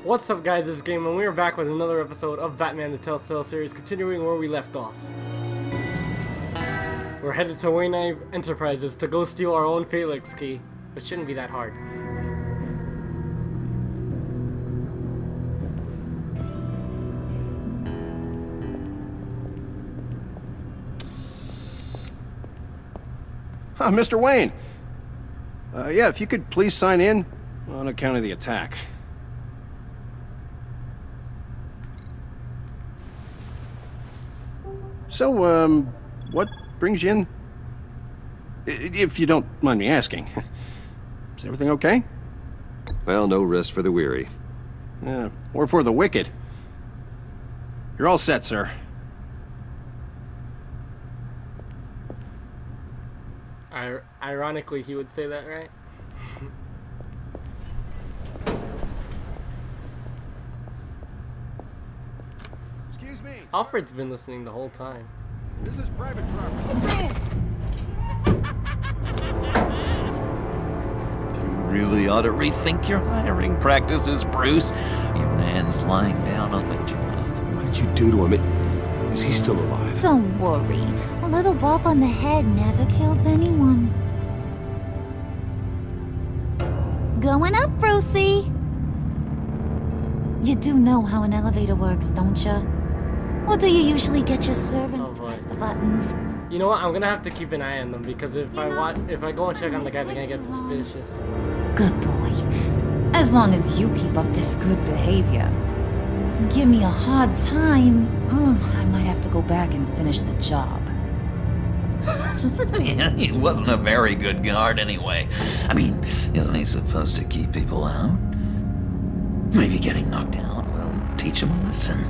What's up guys, it's Game and we are back with another episode of Batman the Telltale series, continuing where we left off. We're headed to Wayne Enterprises to go steal our own Felix key, which shouldn't be that hard. Mr. Wayne. Yeah, if you could please sign in on account of the attack. So, what brings you in? If you don't mind me asking. Is everything okay? Well, no rest for the weary. Or for the wicked. You're all set, sir. Ironically, he would say that, right? Excuse me. Alfred's been listening the whole time. This is private property. You really ought to rethink your hiring practices, Bruce. Your man's lying down on the job. What did you do to him? Is he still alive? Don't worry. A little bump on the head never killed anyone. Going up, Brucey! You do know how an elevator works, don't you? Or do you usually get your servants to press the buttons? You know what? I'm gonna have to keep an eye on them because if I go and check on the guy, they're gonna get suspicious. Good boy. As long as you keep up this good behavior. Give me a hard time, I might have to go back and finish the job. Yeah, he wasn't a very good guard anyway. I mean, isn't he supposed to keep people out? Maybe getting knocked down will teach him a lesson.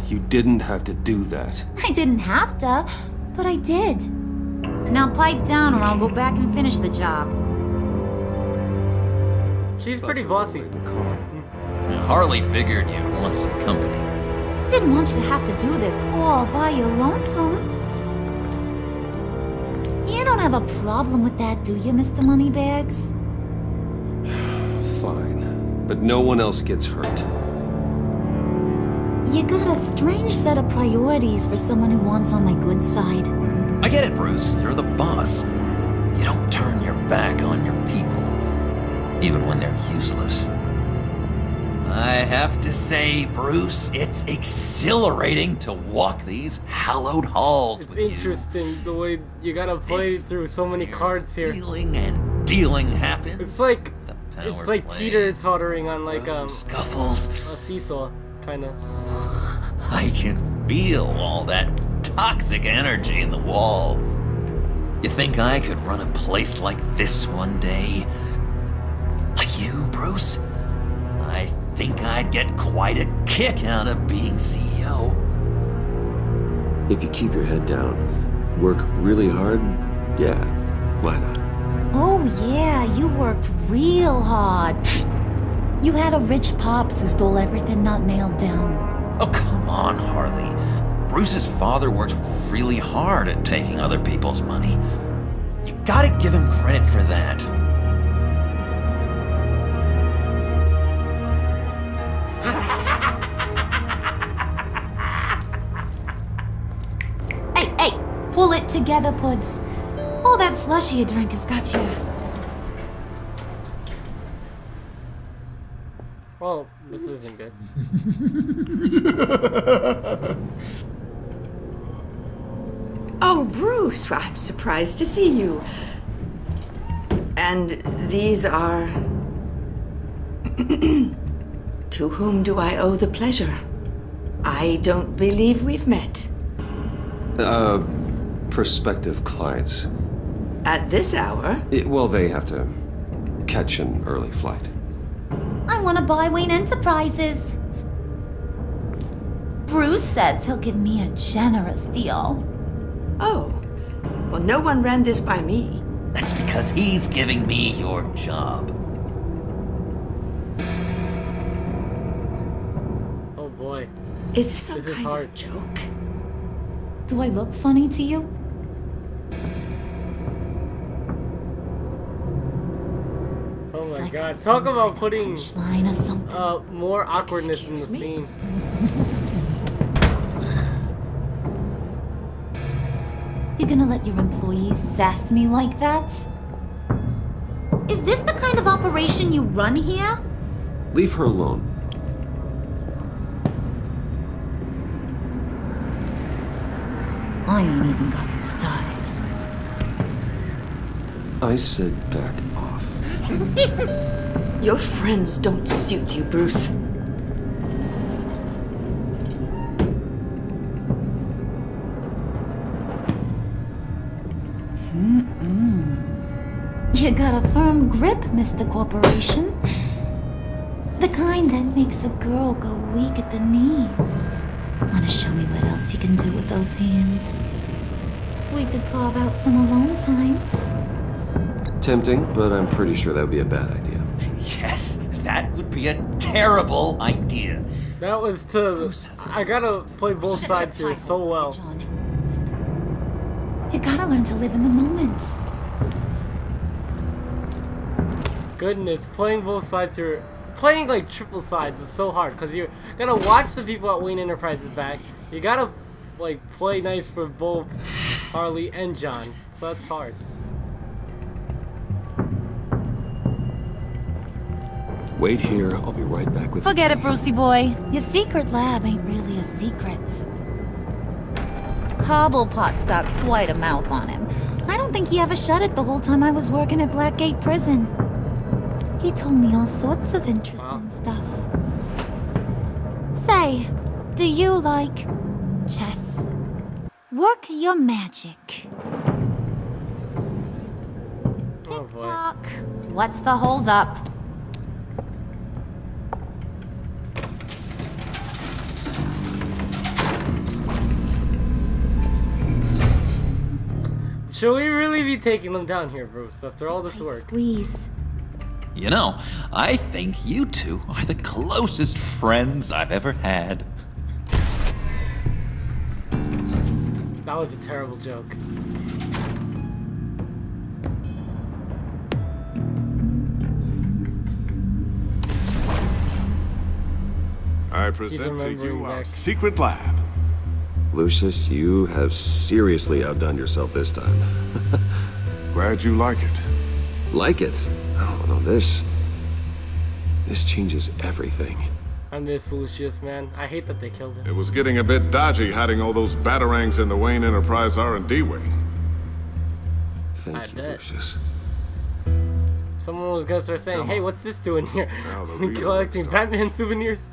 You didn't have to do that. I didn't have to, but I did. Now pipe down or I'll go back and finish the job. She's pretty bossy. Harley figured you'd want some company. Didn't want you to have to do this all by your lonesome. You don't have a problem with that, do you, Mr. Moneybags? Fine. But no one else gets hurt. You got a strange set of priorities for someone who wants on my good side. I get it, Bruce. You're the boss. You don't turn your back on your people, even when they're useless. I have to say, Bruce, it's exhilarating to walk these hallowed halls with you. It's interesting the way you gotta play through so many cards here. Wheeling and dealing happens. It's like teeter-tottering on like scuffles. a seesaw, kinda. I can feel all that toxic energy in the walls. You think I could run a place like this one day? Like you, Bruce? I think I'd get quite a kick out of being CEO. If you keep your head down, work really hard, yeah, why not? Oh yeah, you worked real hard. You had a rich pops who stole everything not nailed down. Oh, come on, Harley. Bruce's father worked really hard at taking other people's money. You gotta give him credit for that. Hey, pull it together, Puds. All that slushy you drank has got you. Well, this isn't good. Oh, Bruce, I'm surprised to see you. And these are... To whom do I owe the pleasure? I don't believe we've met. Prospective clients. At this hour? Well, they have to catch an early flight. I want to buy Wayne Enterprises. Bruce says he'll give me a generous deal. Oh, well, no one ran this by me. That's because he's giving me your job. Oh boy. Is this some This is kind hard. of joke? Do I look funny to you? Oh my like god. I'm Talk some about kind of putting punchline or something. more awkwardness in the Excuse me? scene. You're gonna let your employees sass me like that? Is this the kind of operation you run here? Leave her alone. I ain't even gotten started. I said back off. Your friends don't suit you, Bruce. You got a firm grip, Mr. Corporation. The kind that makes a girl go weak at the knees. Wanna show me what else you can do with those hands? We could carve out some alone time. Tempting, but I'm pretty sure that would be a bad idea. Yes, that would be a terrible idea. That was to. I gotta play both Shut your sides here pie so hole, well. John. You gotta learn to live in the moment. Goodness, playing both sides here. Playing like triple sides is so hard because you're gonna watch the people at Wayne Enterprises back. You gotta like play nice for both Harley and John, so that's hard. Wait here, I'll be right back with Forget it, Brucey boy. Your secret lab ain't really a secret. Cobblepot's got quite a mouth on him. I don't think he ever shut it the whole time I was working at Blackgate Prison. He told me all sorts of interesting stuff. Say, do you like chess? Work your magic. Oh boy. Tick-tock. What's the holdup? Should we really be taking them down here, Bruce, after all this work? Squeeze. You know, I think you two are the closest friends I've ever had. That was a terrible joke. I present to remembering you our back. secret lab. Lucius, you have seriously outdone yourself this time. Glad you like it. Like it? Oh, no, this changes everything. I miss Lucius, man. I hate that they killed him. It was getting a bit dodgy hiding all those batarangs in the Wayne Enterprise R&D wing. Thank I you, bet. Lucius. Someone was gonna start saying, "Hey, what's this doing here? Now the real Collecting work starts. Batman souvenirs."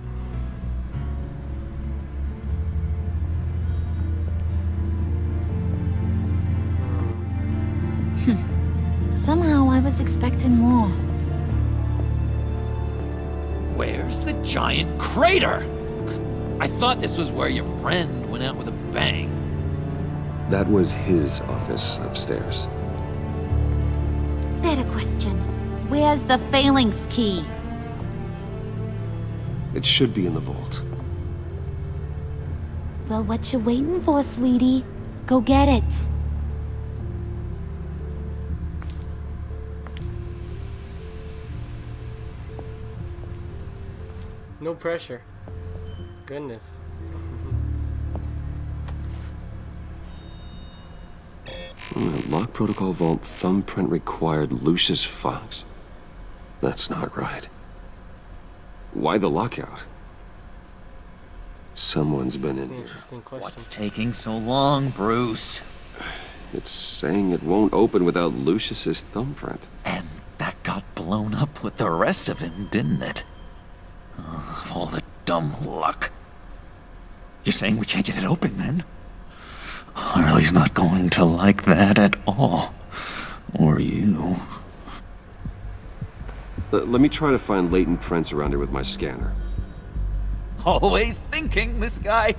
Somehow I was expecting more. Where's the giant crater? I thought this was where your friend went out with a bang. That was his office upstairs. Better question. Where's the phalanx key? It should be in the vault. Well, what you waiting for, sweetie? Go get it. No pressure. Goodness. Lock protocol vault thumbprint required Lucius Fox. That's not right. Why the lockout? Someone's been in here. Interesting question. What's taking so long, Bruce? It's saying it won't open without Lucius's thumbprint. And that got blown up with the rest of him, didn't it? Ugh, all the dumb luck. You're saying we can't get it open, then? Harley's not going to like that at all. Or you. Let me try to find latent prints around here with my scanner. Always thinking, this guy.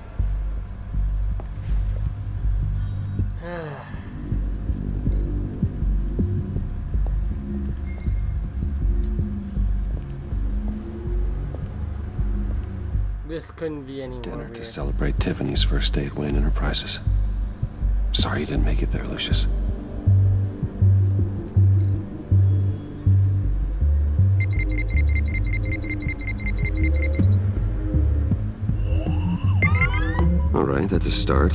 This couldn't be any more Dinner weird. to celebrate Tiffany's first day at Wayne Enterprises. Sorry you didn't make it there, Lucius. right, that's a start.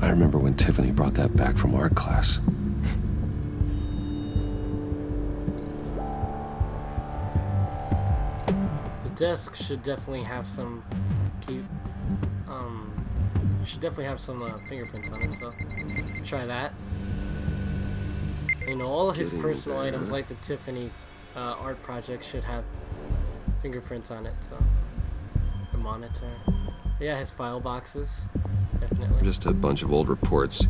I remember when Tiffany brought that back from art class. The desk should definitely have some fingerprints on it, so try that. You know, all of his Getting personal there. items, like the Tiffany art project, should have fingerprints on it, so the monitor. Yeah, his file boxes, definitely. Just a bunch of old reports.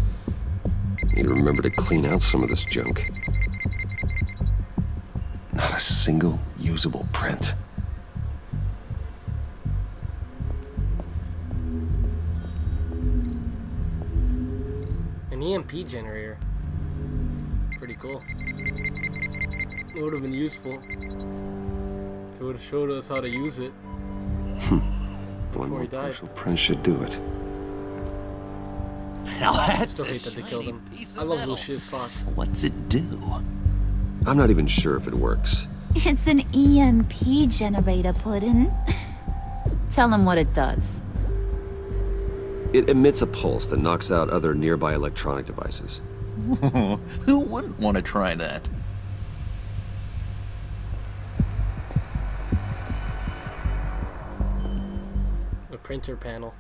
Need to remember to clean out some of this junk. Not a single usable print. An EMP generator. Pretty cool. It would have been useful if it would have showed us how to use it. One more he died. partial print should do it. Now that's Still a hate that they killed shiny him. piece I of love metal. Lucius Fox. What's it do? I'm not even sure if it works. It's an EMP generator, Puddin'. Tell him what it does. It emits a pulse that knocks out other nearby electronic devices. Who wouldn't want to try that? The printer panel.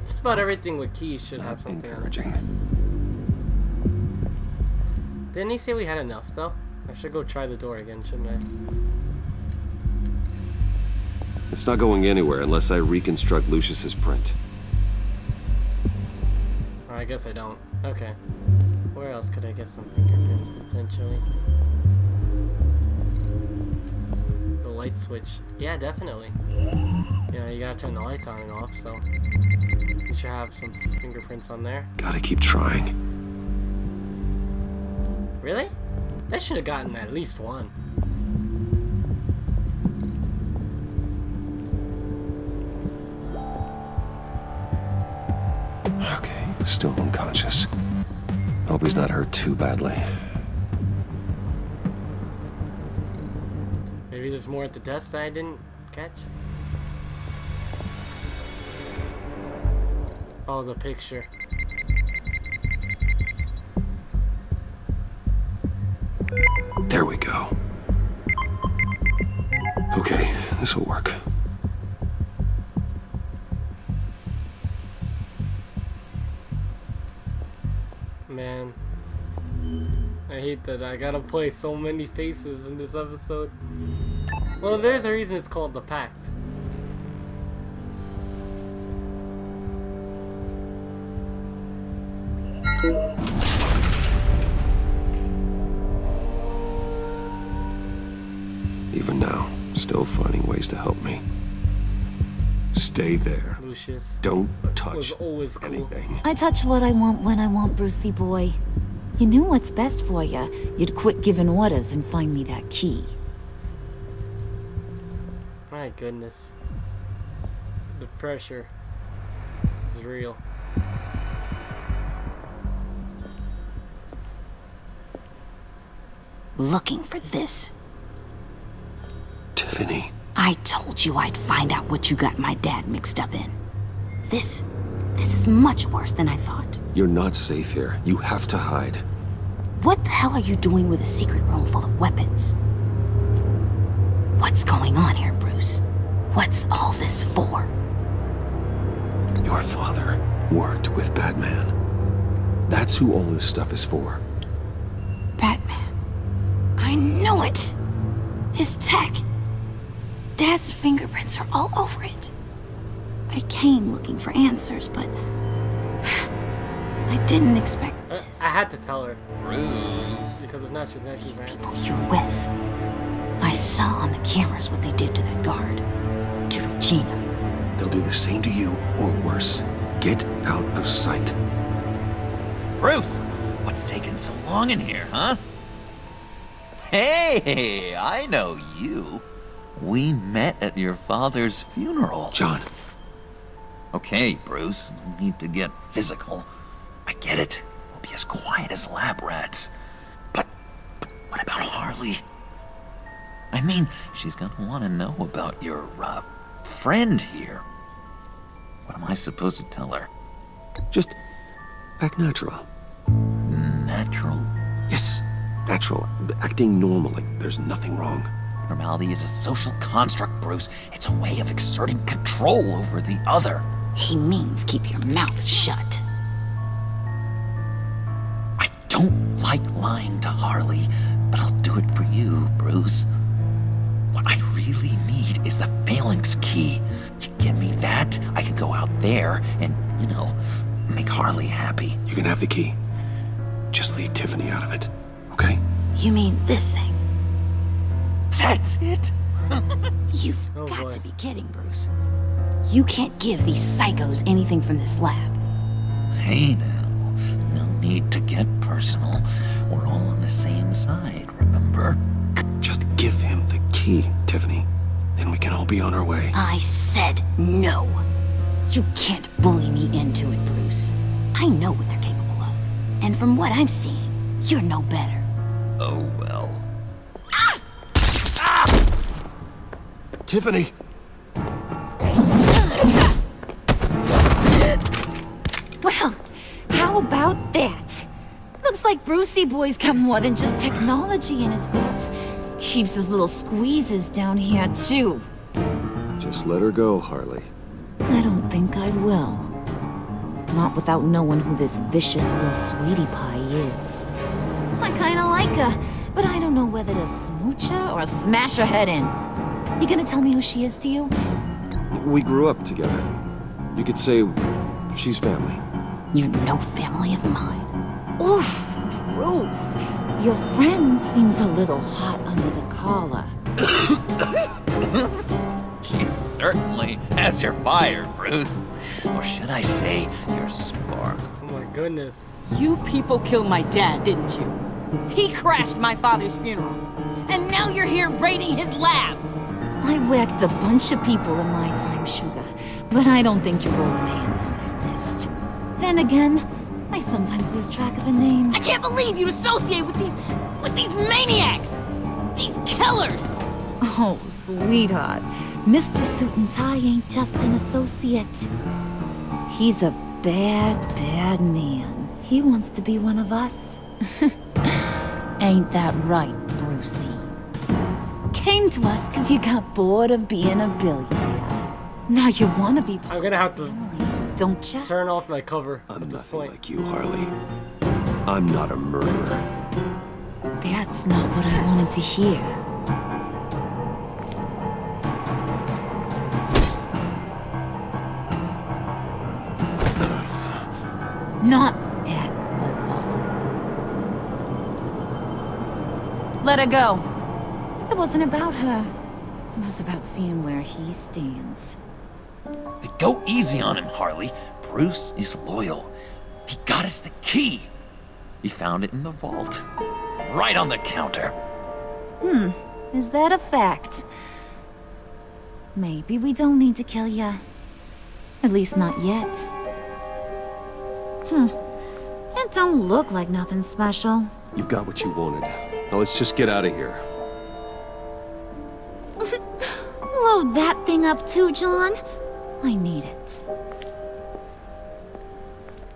Just about everything with keys should have Not something on it. encouraging. Didn't he say we had enough, though? I should go try the door again, shouldn't I? It's not going anywhere unless I reconstruct Lucius's print. Or I guess I don't. Okay. Where else could I get some fingerprints, potentially? The light switch. Yeah, definitely. You know, you gotta turn the lights on and off, so... you should have some fingerprints on there. Gotta keep trying. Really? That should have gotten at least one. Okay, still unconscious. Hope he's not hurt too badly. Maybe there's more at the desk that I didn't catch. Oh, the picture. There we go. Okay, this'll work. Man, I hate that I gotta play so many faces in this episode. Well, there's a reason it's called The Pact. Even now, still finding ways to help me. Stay there. Lucius Don't was touch always cool. anything. I touch what I want when I want, Brucey boy. You knew what's best for you. You'd quit giving orders and find me that key. My goodness. The pressure is real. Looking for this. Tiffany. I told you I'd find out what you got my dad mixed up in. This is much worse than I thought. You're not safe here. You have to hide. What the hell are you doing with a secret room full of weapons? What's going on here, Bruce? What's all this for? Your father worked with Batman. That's who all this stuff is for. Batman. I knew it! His tech. Dad's fingerprints are all over it. I came looking for answers, but I didn't expect this. I had to tell her. Bruce. Because if not, she's gonna keep mad. People you're with. I saw on the cameras what they did to that guard. To Regina. They'll do the same to you, or worse. Get out of sight. Bruce, what's taking so long in here, huh? Hey, I know you. We met at your father's funeral. John, Okay, Bruce, no need to get physical. I get it. We'll be as quiet as lab rats. But what about Harley? I mean, she's gonna want to know about your, friend here. What am I supposed to tell her? Just act natural. Natural? Yes, natural. Acting normal, like there's nothing wrong. Normality is a social construct, Bruce. It's a way of exerting control over the other. He means keep your mouth shut. I don't like lying to Harley, but I'll do it for you, Bruce. What I really need is the phalanx key. You get me that, I can go out there and, make Harley happy. You can have the key. Just leave Tiffany out of it, okay? You mean this thing? That's it? You've Oh, got boy. to be kidding, Bruce. You can't give these psychos anything from this lab. Hey now, no need to get personal. We're all on the same side, remember? Just give him the key, Tiffany. Then we can all be on our way. I said no. You can't bully me into it, Bruce. I know what they're capable of. And from what I'm seeing, you're no better. Oh well. Tiffany! Well, how about that? Looks like Brucey Boy's got more than just technology in his vault. Keeps his little squeezes down here, too. Just let her go, Harley. I don't think I will. Not without knowing who this vicious little sweetie pie is. I kinda like her, but I don't know whether to smooch her or smash her head in. You gonna tell me who she is to you? We grew up together. You could say she's family. You're no family of mine. Oof, Bruce. Your friend seems a little hot under the collar. She certainly has your fire, Bruce. Or should I say, your spark. Oh my goodness. You people killed my dad, didn't you? He crashed my father's funeral. And now you're here raiding his lab. I whacked a bunch of people in my time, Sugar, but I don't think your old man's on my list. Then again, I sometimes lose track of the names. I can't believe you'd associate with these maniacs! These killers! Oh, sweetheart. Mr. Suit and Tie ain't just an associate. He's a bad, bad man. He wants to be one of us. Ain't that right, Brucey? Came to us because you got bored of being a billionaire. Now you want to be part I'm gonna have to of the family, don't you? turn off my cover I'm at this nothing point. like you, Harley. I'm not a murderer. That's not what I wanted to hear. Not at all. Let her go. It wasn't about her. It was about seeing where he stands. Go easy on him, Harley. Bruce is loyal. He got us the key. He found it in the vault. Right on the counter. Is that a fact? Maybe we don't need to kill ya. At least not yet. It don't look like nothing special. You've got what you wanted. Now let's just get out of here. Load that thing up too, John. I need it.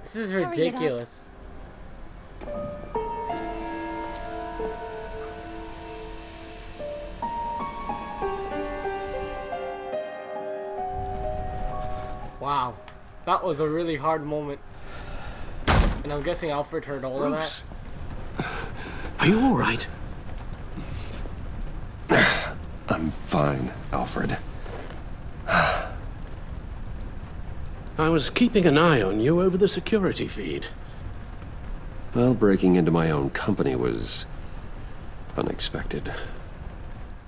This is Hurry it up. ridiculous. Wow. That was a really hard moment. And I'm guessing Alfred heard all of that. Are you all right? I'm fine, Alfred. I was keeping an eye on you over the security feed. Well, breaking into my own company was unexpected.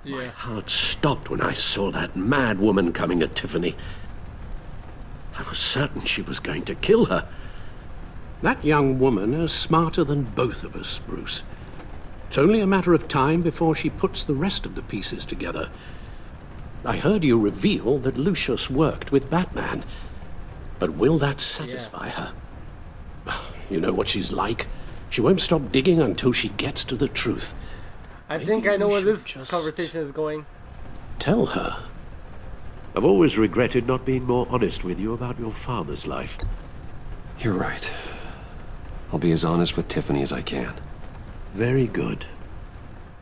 Yeah. Heart stopped when I saw that mad woman coming at Tiffany. I was certain she was going to kill her. That young woman is smarter than both of us, Bruce. It's only a matter of time before she puts the rest of the pieces together. I heard you reveal that Lucius worked with Batman. But will that satisfy her? You know what she's like. She won't stop digging until she gets to the truth. I think I know where this just conversation is going. Tell her. I've always regretted not being more honest with you about your father's life. You're right. I'll be as honest with Tiffany as I can. Very good.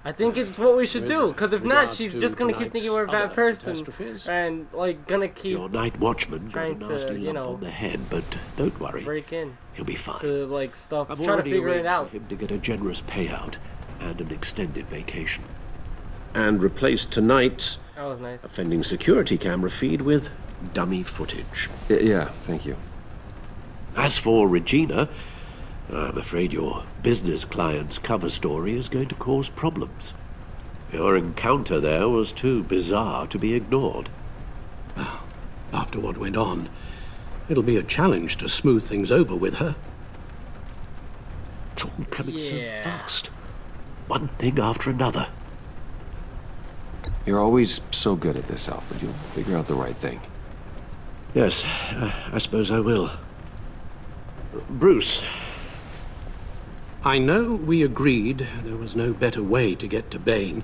I think it's what we should do, because if not, regards she's to just gonna keep thinking we're a bad other person, catastrophes, and like gonna keep Your night watchman got a trying to, nasty you lump know, on the head, but don't worry. break in He'll be fine. to like stuff, I've trying to already figure it arranged out. for him to get a generous payout and an extended vacation. And replaced tonight's That was nice. offending security camera feed with dummy footage. Yeah, thank you. As for Regina, I'm afraid your business client's cover story is going to cause problems. Your encounter there was too bizarre to be ignored. Well, after what went on, it'll be a challenge to smooth things over with her. It's all coming so Yeah. fast. One thing after another. You're always so good at this, Alfred. You'll figure out the right thing. Yes, I suppose I will. Bruce, I know we agreed there was no better way to get to Bane,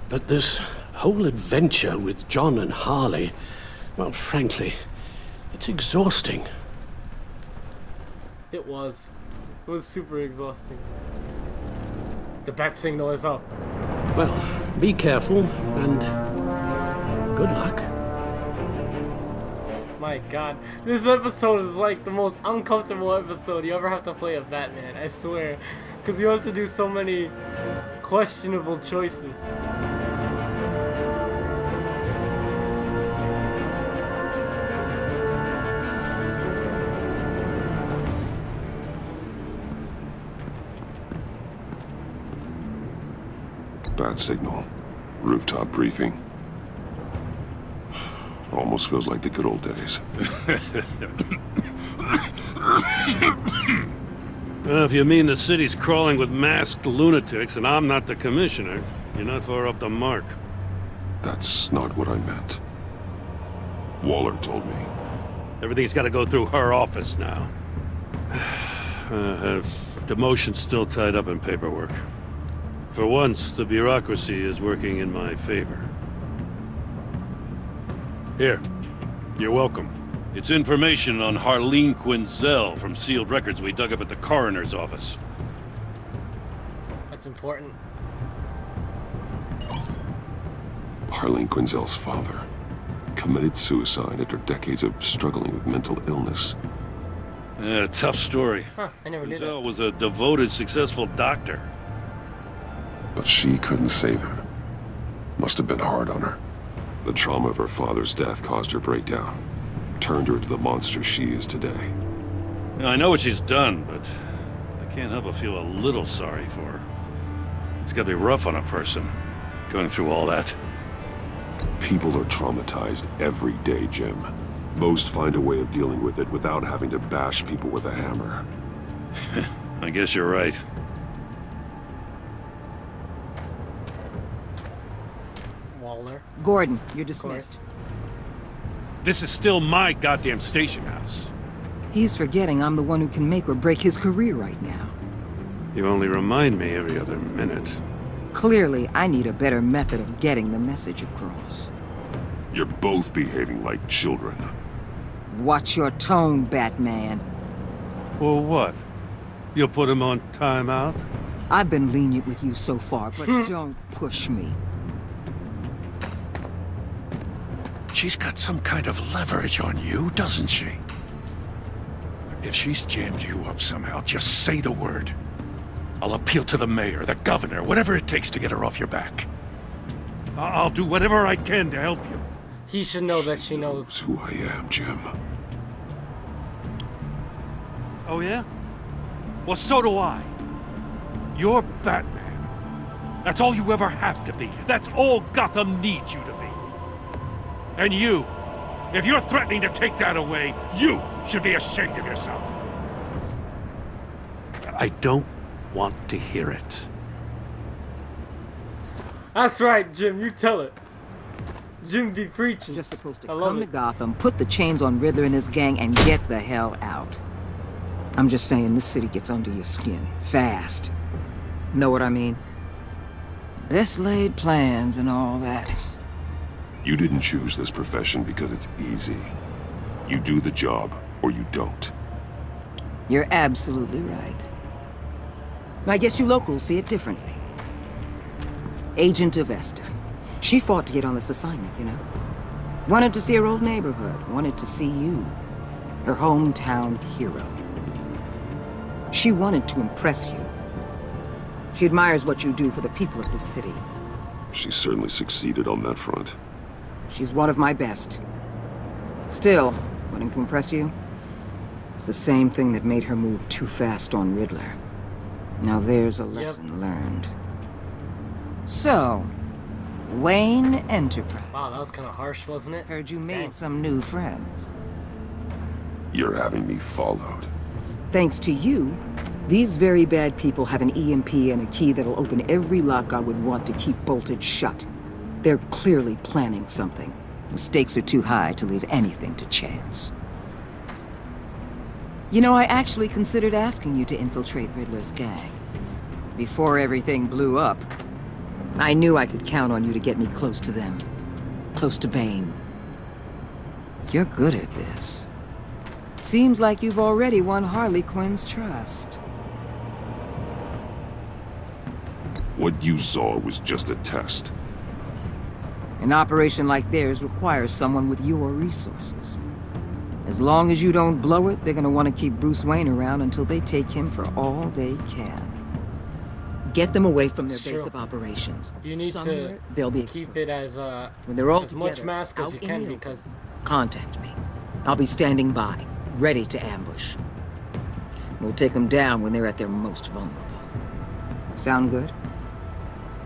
but this whole adventure with John and Harley, well, frankly, it's exhausting. It was super exhausting. The bat signal is up. Well, be careful and good luck. My God, this episode is like the most uncomfortable episode you ever have to play of Batman. I swear, because you have to do so many questionable choices. Bad signal. Rooftop briefing. Almost feels like the good old days. Well, if you mean the city's crawling with masked lunatics and I'm not the commissioner, you're not far off the mark. That's not what I meant. Waller told me. Everything's got to go through her office now. Have demotion still tied up in paperwork. For once, the bureaucracy is working in my favor. Here, you're welcome. It's information on Harleen Quinzel from sealed records we dug up at the coroner's office. That's important. Harleen Quinzel's father committed suicide after decades of struggling with mental illness. Yeah, tough story. Huh, I never knew that. Quinzel was a devoted, successful doctor. But she couldn't save him. Must have been hard on her. The trauma of her father's death caused her breakdown. Turned her into the monster she is today. Now, I know what she's done, but I can't help but feel a little sorry for her. It's gotta be rough on a person, going through all that. People are traumatized every day, Jim. Most find a way of dealing with it without having to bash people with a hammer. I guess you're right. Waller. Gordon, you're dismissed. This is still my goddamn station house. He's forgetting I'm the one who can make or break his career right now. You only remind me every other minute. Clearly, I need a better method of getting the message across. You're both behaving like children. Watch your tone, Batman. Well, what? You'll put him on timeout? I've been lenient with you so far, but don't push me. She's got some kind of leverage on you, doesn't she? If she's jammed you up somehow, just say the word. I'll appeal to the mayor, the governor, whatever it takes to get her off your back. I'll do whatever I can to help you. He should know that she knows. That's who I am, Jim. Oh, yeah? Well, so do I. You're Batman. That's all you ever have to be. That's all Gotham needs you to be. And you, if you're threatening to take that away, you should be ashamed of yourself. I don't want to hear it. That's right, Jim. You tell it. Jim be preaching. Just supposed to I love come to it. Gotham, put the chains on Riddler and his gang, and get the hell out. I'm just saying this city gets under your skin fast. Know what I mean? Best laid plans and all that. You didn't choose this profession because it's easy. You do the job, or you don't. You're absolutely right. I guess you locals see it differently. Agent of Vesta. She fought to get on this assignment, you know? Wanted to see her old neighborhood. Wanted to see you. Her hometown hero. She wanted to impress you. She admires what you do for the people of this city. She certainly succeeded on that front. She's one of my best. Still, wanting to impress you? It's the same thing that made her move too fast on Riddler. Now there's a lesson learned. So, Wayne Enterprise. Wow, that was kind of harsh, wasn't it? Heard you made Dang. some new friends. You're having me followed. Thanks to you, these very bad people have an EMP and a key that'll open every lock I would want to keep bolted shut. They're clearly planning something. The stakes are too high to leave anything to chance. You know, I actually considered asking you to infiltrate Riddler's gang. Before everything blew up, I knew I could count on you to get me close to them. Close to Bane. You're good at this. Seems like you've already won Harley Quinn's trust. What you saw was just a test. An operation like theirs requires someone with your resources. As long as you don't blow it, they're gonna want to keep Bruce Wayne around until they take him for all they can. Get them away from their base of operations. You need Somewhere to they'll be keep it as when they're all as much together, mask as out you in can the open. because Contact me. I'll be standing by, ready to ambush. We'll take them down when they're at their most vulnerable. Sound good?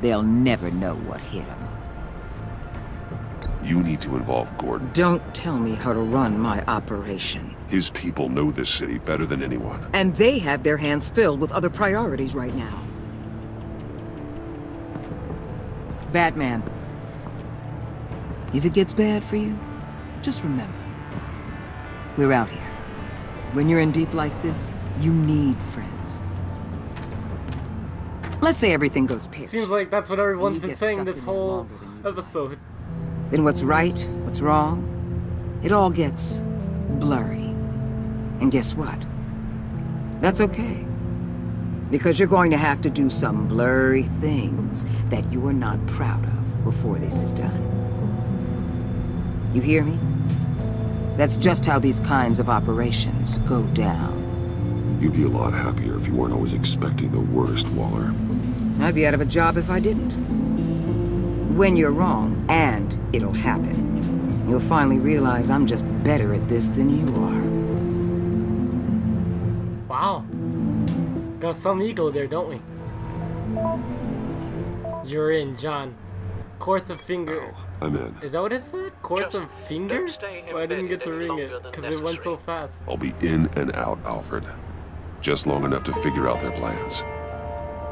They'll never know what hit them. You need to involve Gordon. Don't tell me how to run my operation. His people know this city better than anyone. And they have their hands filled with other priorities right now. Batman. If it gets bad for you, just remember. We're out here. When you're in deep like this, you need friends. Let's say everything goes pear. seems like that's what everyone's You been get saying stuck this in it whole longer than you episode. Then what's right, what's wrong, it all gets blurry. And guess what? That's okay. Because you're going to have to do some blurry things that you're not proud of before this is done. You hear me? That's just how these kinds of operations go down. You'd be a lot happier if you weren't always expecting the worst, Waller. I'd be out of a job if I didn't. When you're wrong, and it'll happen, you'll finally realize I'm just better at this than you are. Wow. Got some ego there, don't we? You're in, John. Course of finger. I'm in. Is that what it said? Course of finger? Well, I didn't get to ring it because it went so fast. I'll be in and out, Alfred. Just long enough to figure out their plans.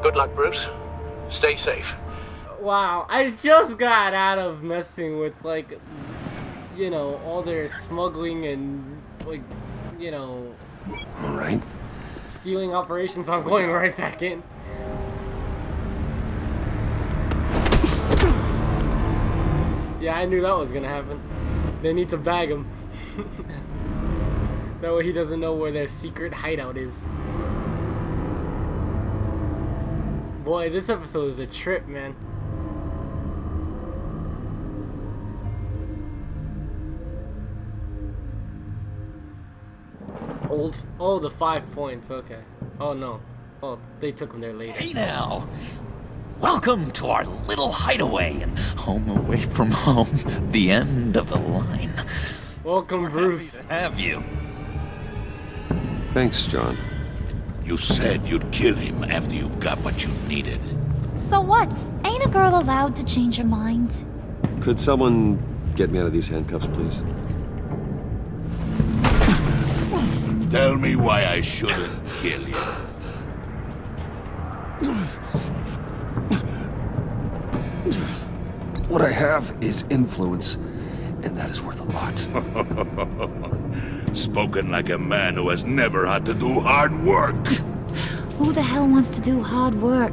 Good luck, Bruce. Stay safe. Wow, I just got out of messing with, like, you know, all their smuggling and, like, you know, All right. stealing operations. I'm going right back in. Yeah, I knew that was gonna happen. They need to bag him. That way he doesn't know where their secret hideout is. Boy, this episode is a trip, man. Oh, the 5 points, okay. Oh no. Oh, they took him there later. Hey now! Welcome to our little hideaway and home away from home. The end of the line. Welcome, Bruce. Happy to have you. Thanks, John. You said you'd kill him after you got what you needed. So what? Ain't a girl allowed to change her mind? Could someone get me out of these handcuffs, please? Tell me why I shouldn't kill you. What I have is influence, and that is worth a lot. Spoken like a man who has never had to do hard work. Who the hell wants to do hard work?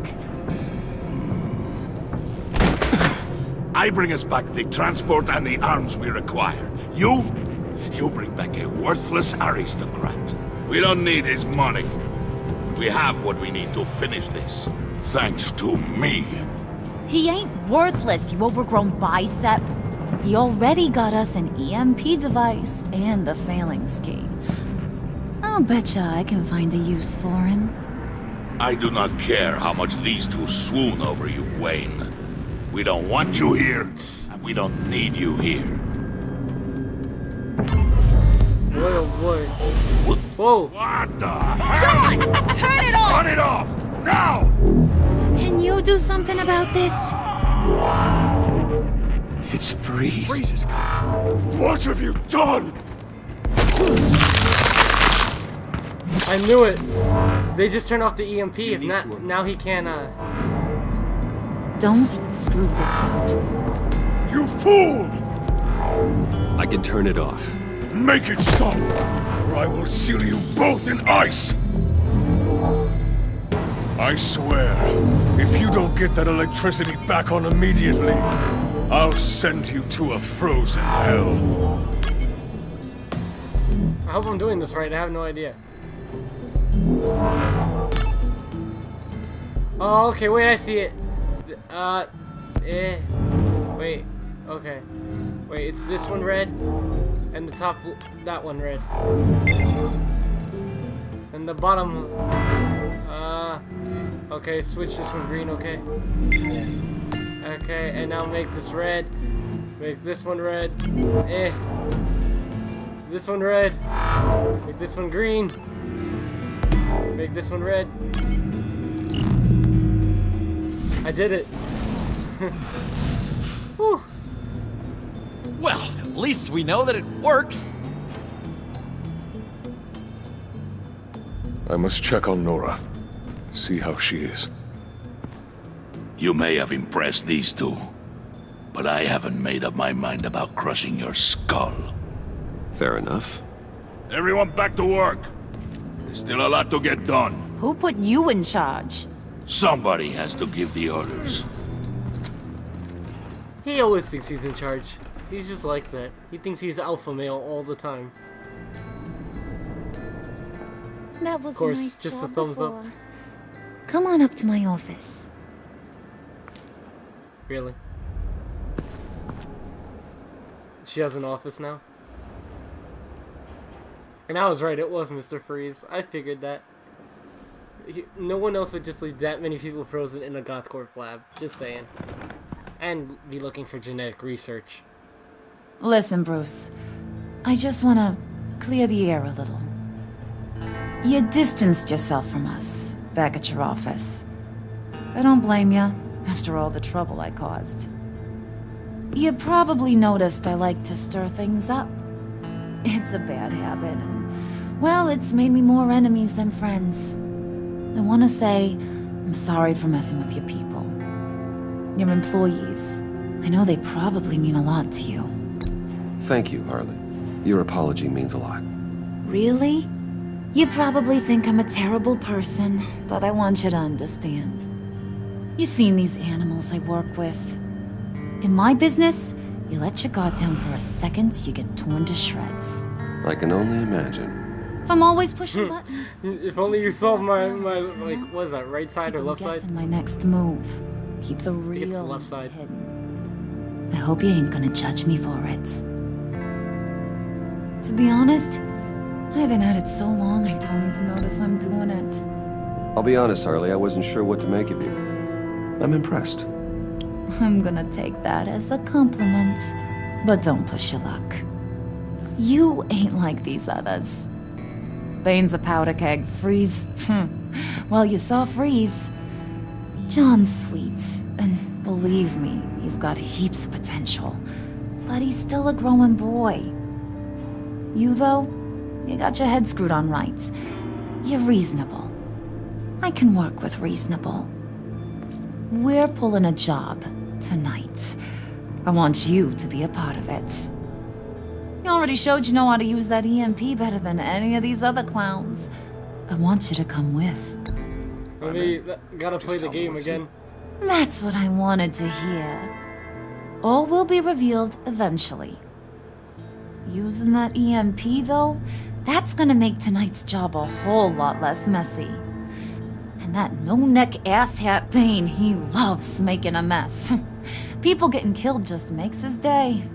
I bring us back the transport and the arms we require. You bring back a worthless aristocrat. We don't need his money. We have what we need to finish this. Thanks to me. He ain't worthless, you overgrown bicep. He already got us an EMP device and the phalanx key. I'll betcha I can find a use for him. I do not care how much these two swoon over you, Wayne. We don't want you here, and we don't need you here. Oh boy. Whoa. What the John! Turn it off! Turn it off! Now! Can you do something about this? It's Freeze. What have you done? I knew it. They just turned off the EMP. If not, now he can't. Don't screw this up. You fool! I can turn it off. Make it stop, or I will seal you both in ice! I swear, if you don't get that electricity back on immediately, I'll send you to a frozen hell. I hope I'm doing this right. I have no idea. Oh, okay. Wait, I see it. Wait. Okay. Wait, it's this one red, and the top, that one red, and the bottom. Okay. Switch this one green. Okay. Okay, and now make this red. Make this one red. This one red. Make this one green. Make this one red. I did it. Whew. Well, at least we know that it works. I must check on Nora. See how she is. You may have impressed these two, but I haven't made up my mind about crushing your skull. Fair enough. Everyone back to work. There's still a lot to get done. Who put you in charge? Somebody has to give the orders. He always thinks he's in charge. He's just like that. He thinks he's alpha male all the time. That was Of course, a nice just job a thumbs up. before. Come on up to my office. Really? She has an office now? And I was right, it was Mr. Freeze. I figured that. No one else would just leave that many people frozen in a GothCorp lab. Just saying. And be looking for genetic research. Listen, Bruce. I just want to clear the air a little. You distanced yourself from us back at your office. I don't blame you, after all the trouble I caused. You probably noticed I like to stir things up. It's a bad habit, and, well, it's made me more enemies than friends. I want to say I'm sorry for messing with your people. Your employees. I know they probably mean a lot to you. Thank you, Harley. Your apology means a lot. Really? You probably think I'm a terrible person, but I want you to understand. You've seen these animals I work with. In my business, you let your guard down for a second, you get torn to shreds. I can only imagine. If I'm always pushing buttons... If only you saw my like, what is that, right side or left side? My next move. Keep the I think it's the real left side. hidden. I hope you ain't gonna judge me for it. To be honest, I've been at it so long I don't even notice I'm doing it. I'll be honest, Harley, I wasn't sure what to make of you. I'm impressed. I'm gonna take that as a compliment. But don't push your luck. You ain't like these others. Bane's a powder keg. Freeze. Well, you saw Freeze. John's sweet, and believe me, he's got heaps of potential. But he's still a growing boy. You, though, you got your head screwed on right. You're reasonable. I can work with reasonable. We're pulling a job tonight. I want you to be a part of it. You already showed you know how to use that EMP better than any of these other clowns. I want you to come with. Gotta play the game again. That's what I wanted to hear. All will be revealed eventually. Using that EMP, though, that's gonna make tonight's job a whole lot less messy. And that no-neck asshat Bane, he loves making a mess. People getting killed just makes his day.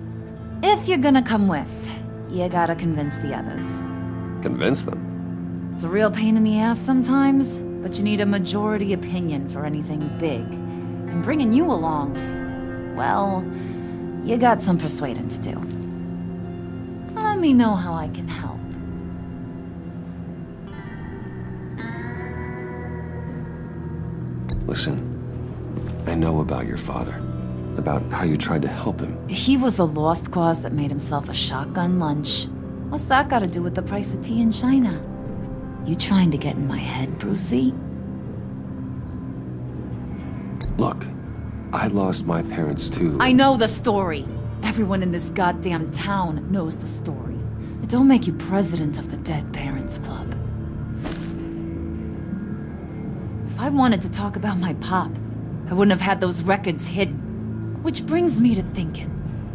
If you're gonna come with, you gotta convince the others. Convince them? It's a real pain in the ass sometimes, but you need a majority opinion for anything big. And bringing you along, well, you got some persuading to do. Let me know how I can help. Listen, I know about your father. About how you tried to help him. He was a lost cause that made himself a shotgun lunch. What's that got to do with the price of tea in China? You trying to get in my head, Brucey? Look, I lost my parents too. I know the story. Everyone in this goddamn town knows the story. It don't make you president of the Dead Parents Club. If I wanted to talk about my pop, I wouldn't have had those records hidden. Which brings me to thinking,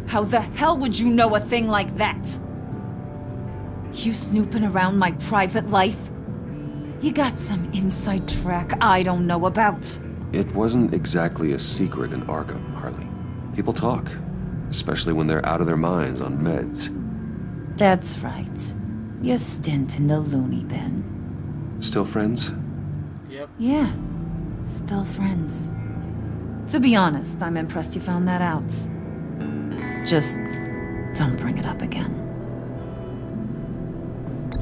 how the hell would you know a thing like that? You snooping around my private life? You got some inside track I don't know about. It wasn't exactly a secret in Arkham, Harley. People talk, especially when they're out of their minds on meds. That's right. Your stint in the loony bin. Still friends? Yep. Yeah, still friends. To be honest, I'm impressed you found that out. Just don't bring it up again.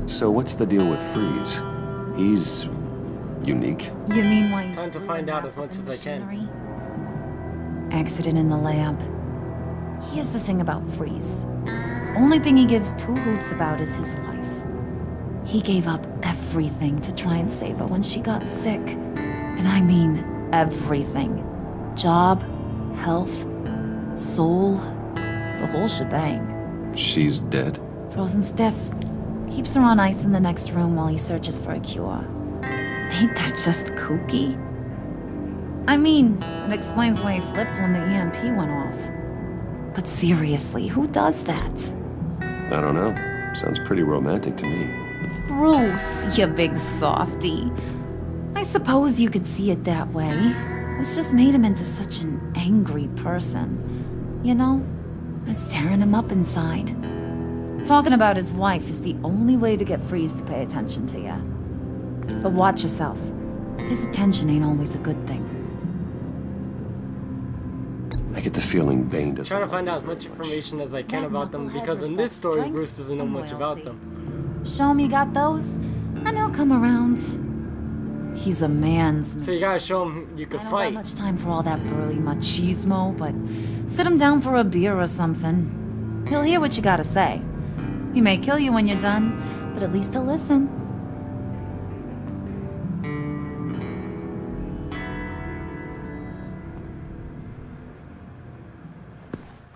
So what's the deal with Freeze? He's unique. You mean why he's Time to find out as much as I can. Accident in the lab. Here's the thing about Freeze. Only thing he gives two hoots about is his wife. He gave up everything to try and save her when she got sick. And I mean everything. Job, health, soul, the whole shebang. She's dead? Frozen stiff. Keeps her on ice in the next room while he searches for a cure. Ain't that just kooky? I mean, it explains why he flipped when the EMP went off. But seriously, who does that? I don't know. Sounds pretty romantic to me. Bruce, you big softy. I suppose you could see it that way. It's just made him into such an angry person. You know, it's tearing him up inside. Talking about his wife is the only way to get Freeze to pay attention to you. But watch yourself. His attention ain't always a good thing. I get the feeling Bane doesn't. Trying to find out as much information as I can about them because in this story, Bruce doesn't know much about them. Show me got those, and he'll come around. He's a man's man. So you gotta show him you can I don't fight. got much time for all that burly machismo, but sit him down for a beer or something. He'll hear what you gotta say. He may kill you when you're done, but at least he'll listen.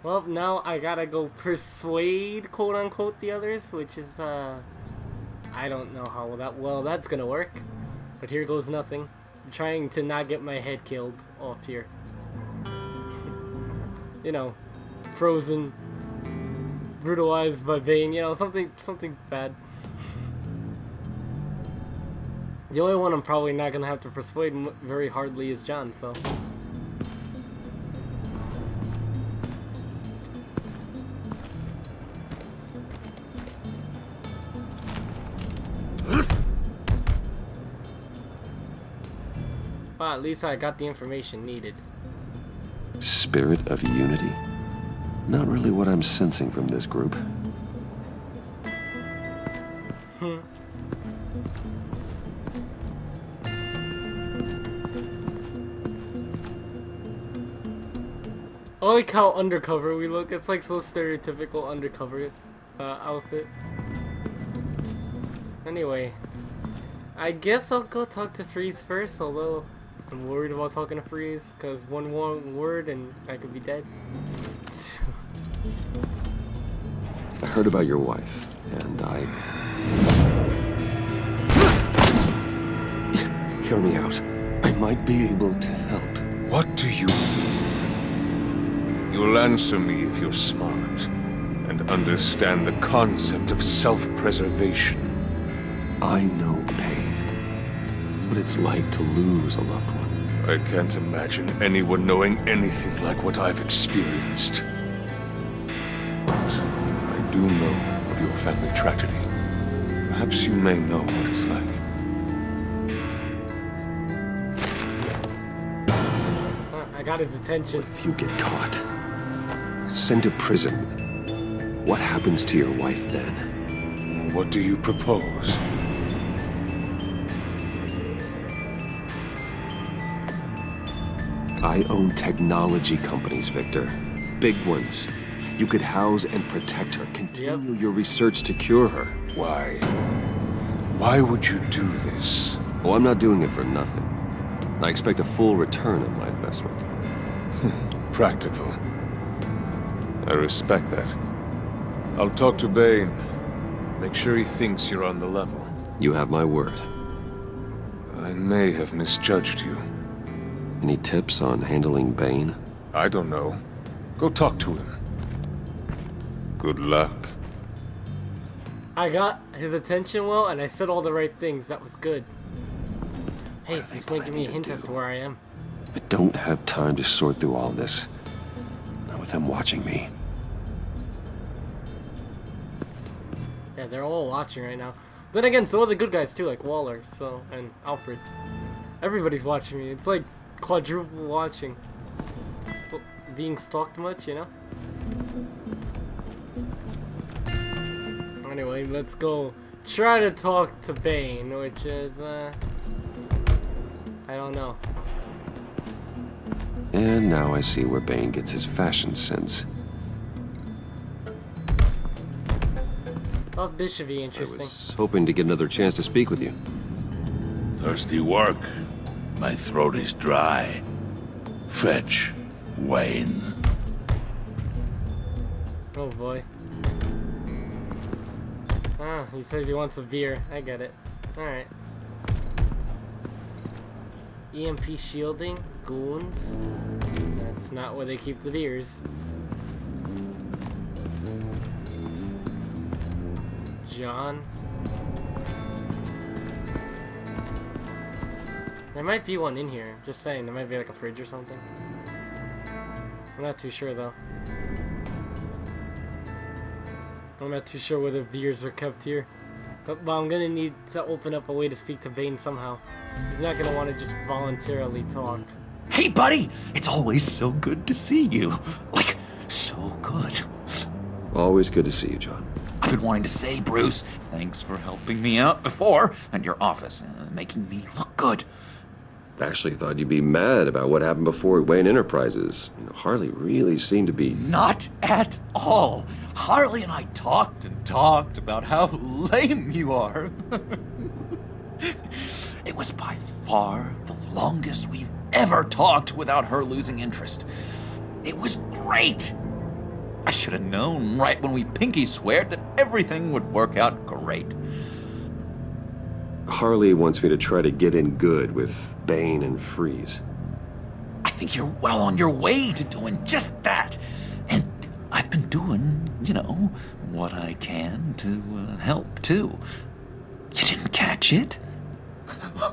Well, now I gotta go persuade, quote unquote, the others, which is, I don't know how that's gonna work. But here goes nothing. I'm trying to not get my head killed off here. You know, frozen, brutalized by Bane, you know, something bad. The only one I'm probably not gonna have to persuade very hardly is John, so. Well, at least I got the information needed. Spirit of unity? Not really what I'm sensing from this group. I like how undercover we look. It's like so stereotypical undercover outfit. Anyway, I guess I'll go talk to Freeze first, although I'm worried about talking to Freeze, because one wrong word and I could be dead. heard about your wife, and I... Hear me out. I might be able to help. What do you mean? You'll answer me if you're smart and understand the concept of self-preservation. I know pain. What it's like to lose a loved one. I can't imagine anyone knowing anything like what I've experienced. But I do know of your family tragedy. Perhaps you may know what it's like. I got his attention. If you get caught, sent to prison, what happens to your wife then? What do you propose? I own technology companies, Victor. Big ones. You could house and protect her. Continue your research to cure her. Why? Why would you do this? Oh, I'm not doing it for nothing. I expect a full return of my investment. Practical. I respect that. I'll talk to Bane. Make sure he thinks you're on the level. You have my word. I may have misjudged you. Any tips on handling Bane? I don't know. Go talk to him. Good luck. I got his attention well, and I said all the right things. That was good. Hey, this might give me a hint as to where I am. I don't have time to sort through all this. Not with them watching me. Yeah, they're all watching right now. Then again, so are the good guys too, like Waller, and Alfred. Everybody's watching me. It's like quadruple watching. Being stalked much, you know? Anyway, let's go try to talk to Bane, which is, I don't know. And now I see where Bane gets his fashion sense. Oh, this should be interesting. I was hoping to get another chance to speak with you. Thirsty work. My throat is dry. Fetch, Wayne. Oh boy. Ah, he says he wants a beer. I get it. Alright. EMP shielding? Goons? That's not where they keep the beers. John? There might be one in here. Just saying, there might be like a fridge or something. I'm not too sure though. I'm not too sure where the beers are kept here. But I'm gonna need to open up a way to speak to Bane somehow. He's not gonna want to just voluntarily talk. Hey, buddy! It's always so good to see you. Like, so good. Always good to see you, John. I've been wanting to say, Bruce, thanks for helping me out before at your office, making me look good. Actually thought you'd be mad about what happened before Wayne Enterprises. You know, Harley really seemed to be... Not at all. Harley and I talked and talked about how lame you are. It was by far the longest we've ever talked without her losing interest. It was great. I should have known right when we pinky sweared that everything would work out great. Harley wants me to try to get in good with Bane and Freeze. I think you're well on your way to doing just that. And I've been doing, you know, what I can to help, too. You didn't catch it?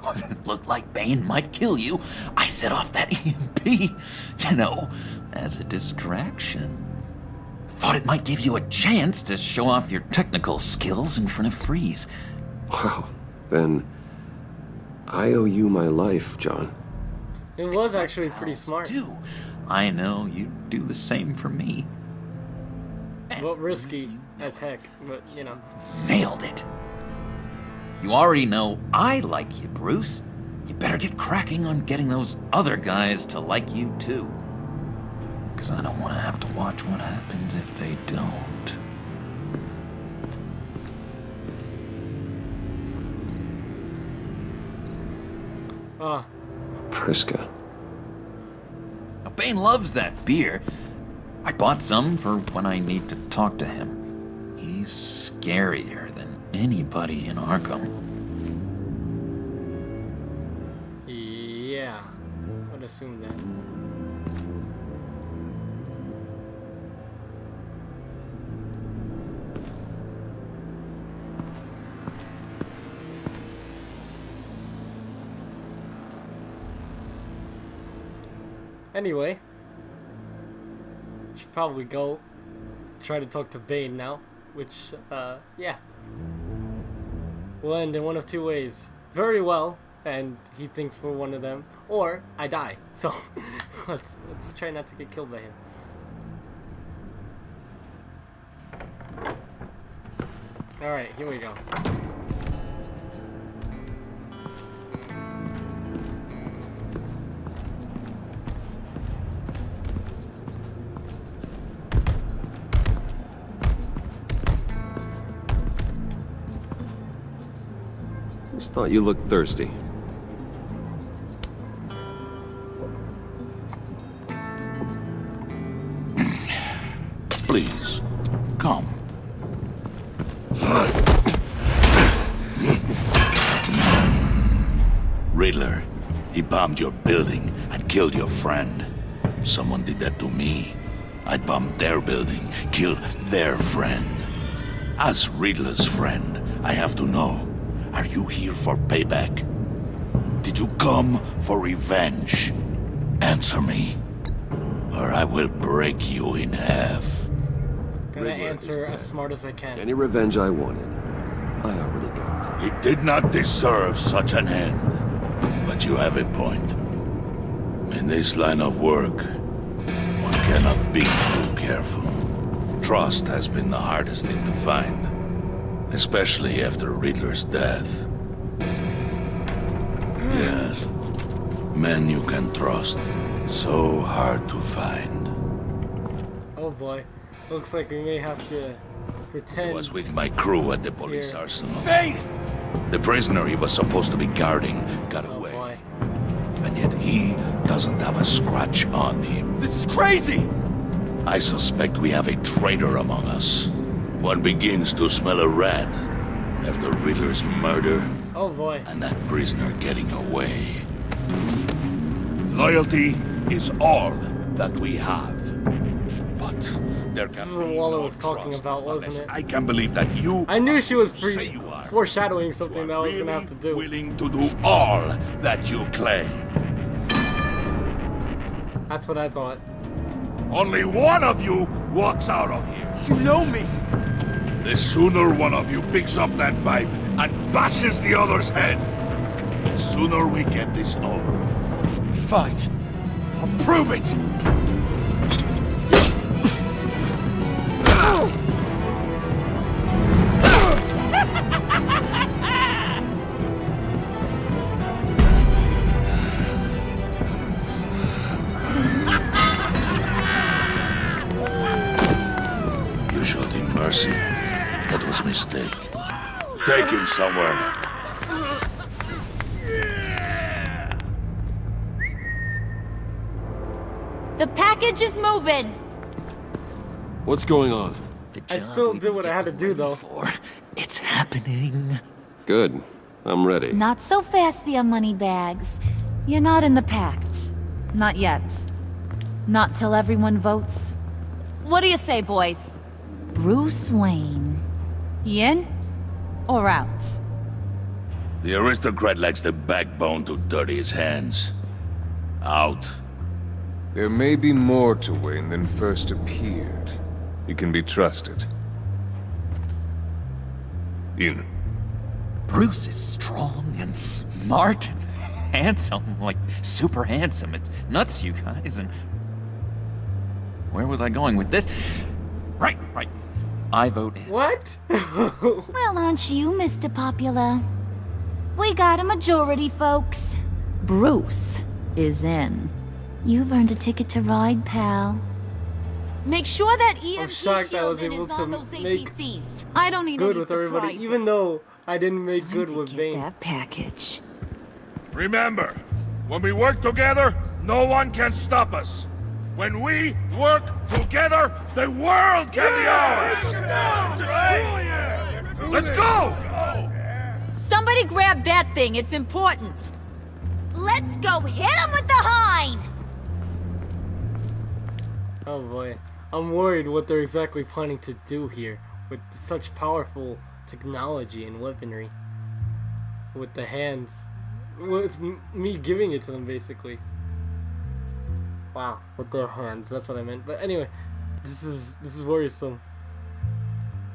When it looked like Bane might kill you, I set off that EMP, you know, as a distraction. Thought it might give you a chance to show off your technical skills in front of Freeze. Wow. Then I owe you my life, John. It was actually pretty smart. Too. I know you'd do the same for me. Well, risky as heck, but you know. Nailed it. You already know I like you, Bruce. You better get cracking on getting those other guys to like you too. Because I don't want to have to watch what happens if they don't. Priska. Now, Bane loves that beer. I bought some for when I need to talk to him. He he's scarier than anybody in Arkham. Yeah, I would assume that. Anyway, should probably go try to talk to Bane now, which, yeah. Will end in one of two ways. Very well, and he thinks we're one of them, or I die. So, let's try not to get killed by him. Alright, here we go. Just thought you looked thirsty. Please, come. Riddler, he bombed your building and killed your friend. Someone did that to me. I'd bomb their building, kill their friend. As Riddler's friend, I have to know, are you here for payback? Did you come for revenge? Answer me, or I will break you in half. Gonna answer as smart as I can. Any revenge I wanted, I already got. He did not deserve such an end. But you have a point. In this line of work, one cannot be too careful. Trust has been the hardest thing to find, especially after Riddler's death. Yes, men you can trust, so hard to find. Oh boy, looks like we may have to pretend. I was with my crew at the police Here. arsenal. Bane! The prisoner he was supposed to be guarding got away. Boy. And yet he doesn't have a scratch on him. This is crazy! I suspect we have a traitor among us. One begins to smell a rat after Riddler's murder Oh boy. and that prisoner getting away. Loyalty is all that we have. But there This can is what be Waller no was talking trust about, wasn't unless it? I can believe that you I knew she was say you are. foreshadowing You something are that I was gonna really have to do. willing to do all that you claim. That's what I thought. Only one of you walks out of here. You know me! The sooner one of you picks up that pipe and bashes the other's head, the sooner we get this over with. Fine. I'll prove it! You showed him mercy. That was a mistake. Take him somewhere. The package is moving. What's going on? I still did what I had to do though. It's happening. Good. I'm ready. Not so fast, the Moneybags. You're not in the pact. Not yet. Not till everyone votes. What do you say, boys? Bruce Wayne. In or out? The aristocrat lacks the backbone to dirty his hands. Out. There may be more to Wayne than first appeared. You can be trusted. In. Bruce is strong and smart and handsome, like super handsome. It's nuts, you guys. And where was I going with this? Right. I vote in. What? Well, aren't you, Mr. Popular? We got a majority, folks. Bruce is in. You've earned a ticket to ride, pal. Make sure that EMP shocked I was shielding able is to on those make APCs. I don't need Good any with everybody, surprises. even though I didn't make Time good to with get Bane. that package. Remember, when we work together, no one can stop us. When we work together, the world can be ours! Let's go! Somebody grab that thing, it's important. Let's go hit him with the hind! Oh boy. I'm worried what they're exactly planning to do here with such powerful technology and weaponry. With the hands. With me giving it to them, basically. Wow, with their hands. That's what I meant. But anyway, this is worrisome.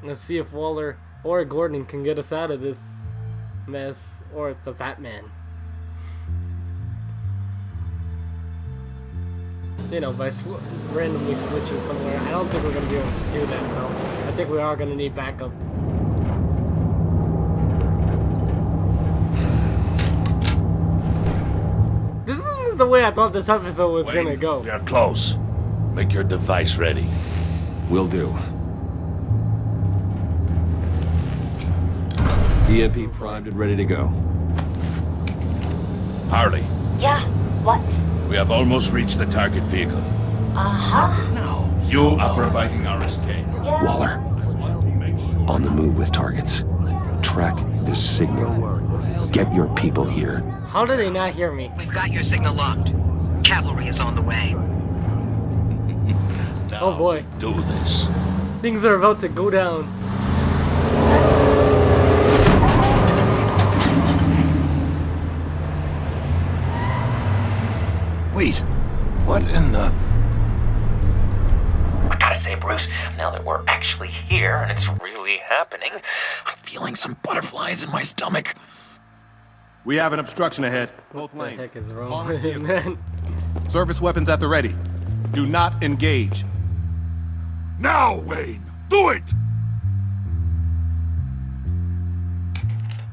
Let's see if Waller or Gordon can get us out of this mess, or the Batman. You know, by randomly switching somewhere. I don't think we're gonna be able to do that, though. I think we are gonna need backup. This isn't the way I thought this episode was gonna go. We are close. Make your device ready. Will do. EMP primed and ready to go. Harley, Yeah, what? we have almost reached the target vehicle. Uh-huh. You are providing our escape. Waller, on the move with targets. Track this signal. Get your people here. How do they not hear me? We've got your signal locked. Cavalry is on the way. Oh boy. Do this. Things are about to go down. Wait, what in the... I gotta say, Bruce, now that we're actually here and it's really happening, I'm feeling some butterflies in my stomach. We have an obstruction ahead. Both What the lanes. heck is wrong with him, man? Service weapons at the ready. Do not engage. Now, Wayne! Do it!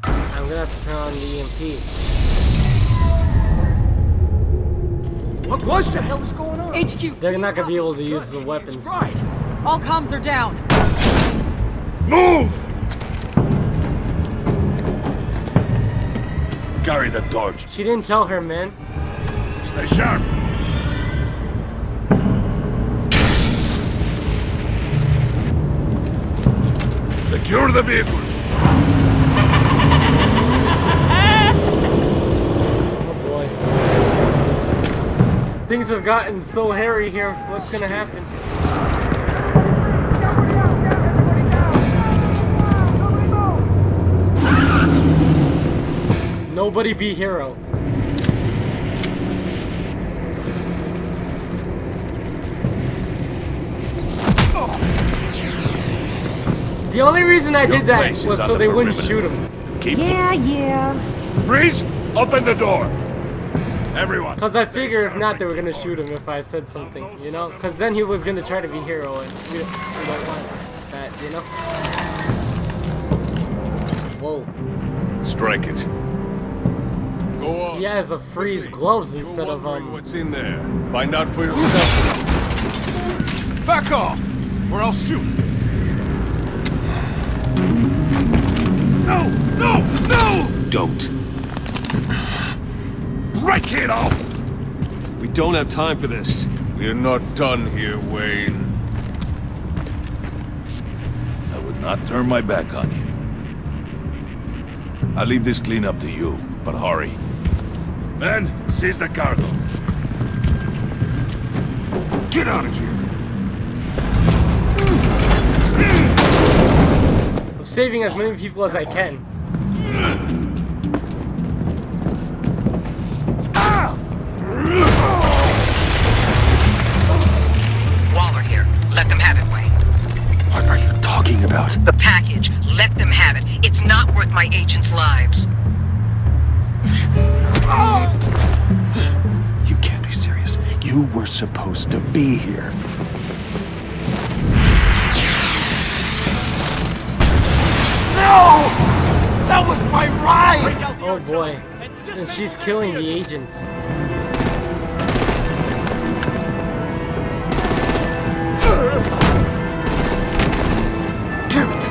I'm gonna have to turn on the EMP. What was that? What the hell is going on? HQ. They're not gonna be able to use the weapons. All comms are down. Move! Carry the torch. She didn't tell her, man. Stay sharp. Secure the vehicle. Oh boy. Things have gotten so hairy here. What's gonna happen? Nobody be hero. The only reason I did that place is was on so the they wouldn't perimeter. shoot him. Keep Yeah. Freeze! Open the door! Everyone! Because I figured if not, they were going to shoot him if I said something, you know? Because then he was going to try to be hero, and we don't want that, you know? Whoa. Strike it. Go on. He has a freeze gloves instead of, What's in there? Find out for yourself. Back off, or I'll shoot. No! No! No! Don't. Break it off! We don't have time for this. We're not done here, Wayne. I would not turn my back on you. I'll leave this clean up to you, but hurry. Men, seize the cargo. Get out of here. I'm saving as many people as I can. Waller here. Let them have it, Wayne. What are you talking about? The package. Let them have it. It's not worth my agents' lives. You can't be serious. You were supposed to be here. No! That was my ride! Oh boy. And she's killing the agents. Damn it.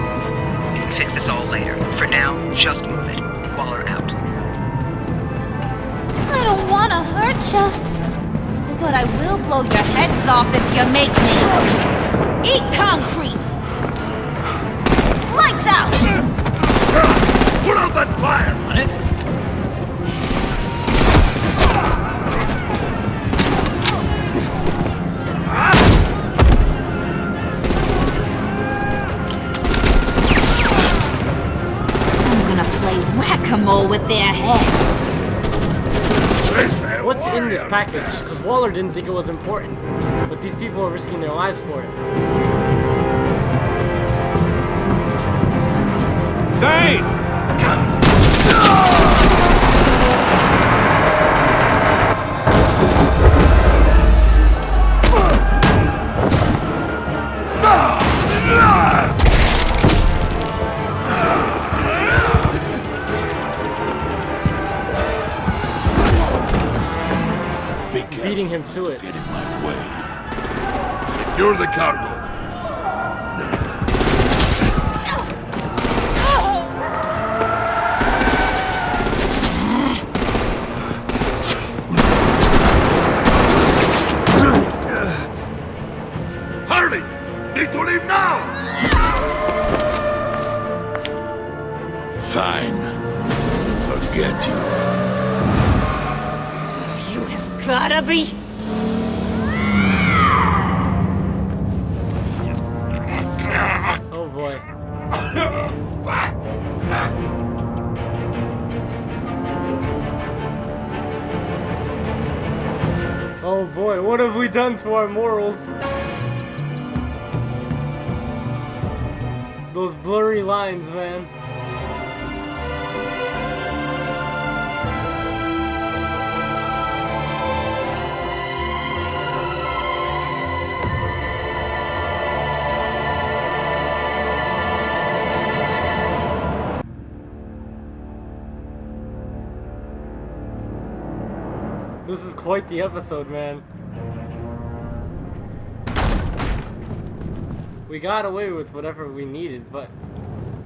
We can fix this all later. For now, just move it. Waller out. I don't want to hurt you, But I will blow your heads off if you make me. Eat concrete! Lights out! Put out that fire! On it? I'm gonna play whack-a-mole with their heads. What's in this package? Because Waller didn't think it was important, but these people are risking their lives for it. Dane! Beating him to it. Get in my way. Secure the cargo. Harley! Need to leave now! Fine. Forget you. Gotta be. Oh boy. Oh boy, what have we done to our morals? Those blurry lines, man. This is quite the episode, man. We got away with whatever we needed, but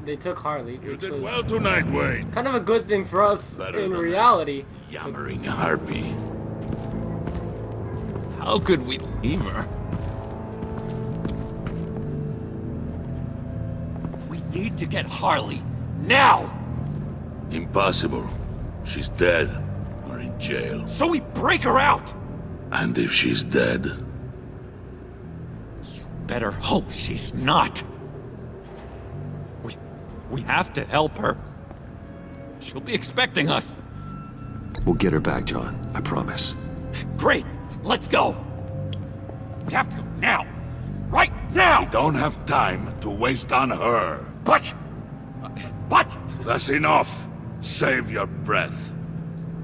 they took Harley, You which did was well tonight, Wayne. kind of a good thing for us Better in than reality. Yammering harpy. How could we leave her? We need to get Harley now! Impossible. She's dead. Or in jail. So we break her out! And if she's dead, Better hope she's not. We have to help her. She'll be expecting us. We'll get her back, John. I promise. Great! Let's go! We have to go now! Right now! we don't have time to waste on her. But... That's enough. Save your breath.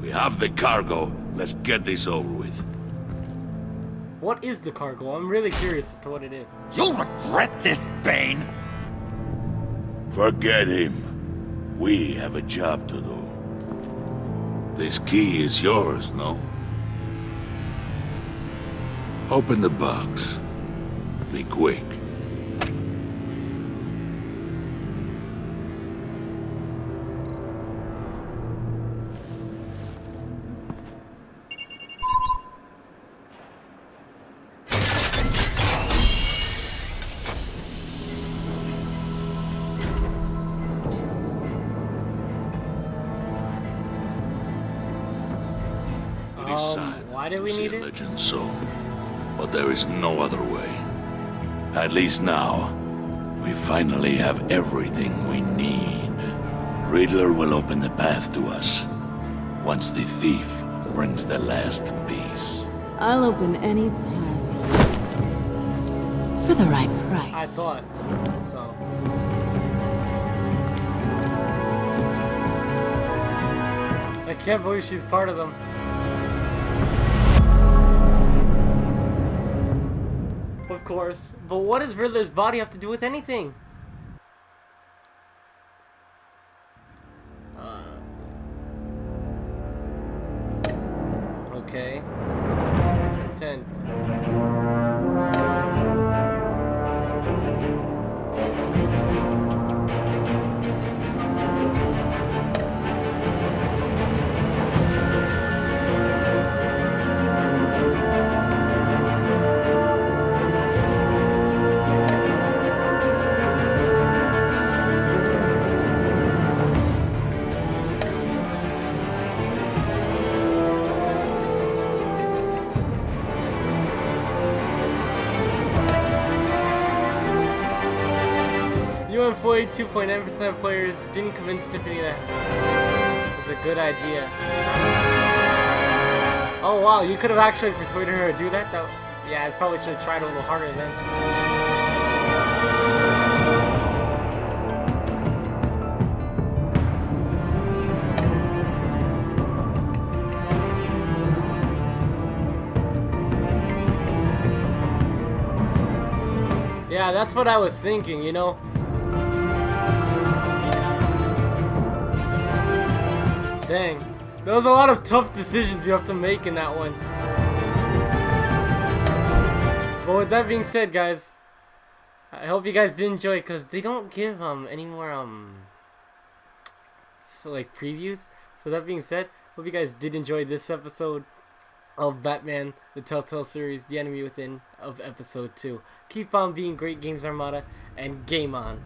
We have the cargo. Let's get this over with. What is the cargo? I'm really curious as to what it is. You'll regret this, Bane! Forget him. We have a job to do. This key is yours, no? Open the box. Be quick. Why do we need it? Legend, so, but there is no other way. At least now, we finally have everything we need. Riddler will open the path to us once the thief brings the last piece. I'll open any path for the right price. I thought so. I can't believe she's part of them. Of course. But what does Riddler's body have to do with anything? Okay. Tent. unemployed, 2.9% of players didn't convince Tiffany that it was a good idea. Oh wow, you could have actually persuaded her to do that though. Yeah, I probably should have tried a little harder then. Yeah, that's what I was thinking, you know? Dang. There was a lot of tough decisions you have to make in that one. But with that being said, guys, I hope you guys did enjoy it, because they don't give any more so like previews. So that being said, hope you guys did enjoy this episode of Batman, the Telltale series, The Enemy Within of episode 2. Keep on being great, Games Armada, and game on.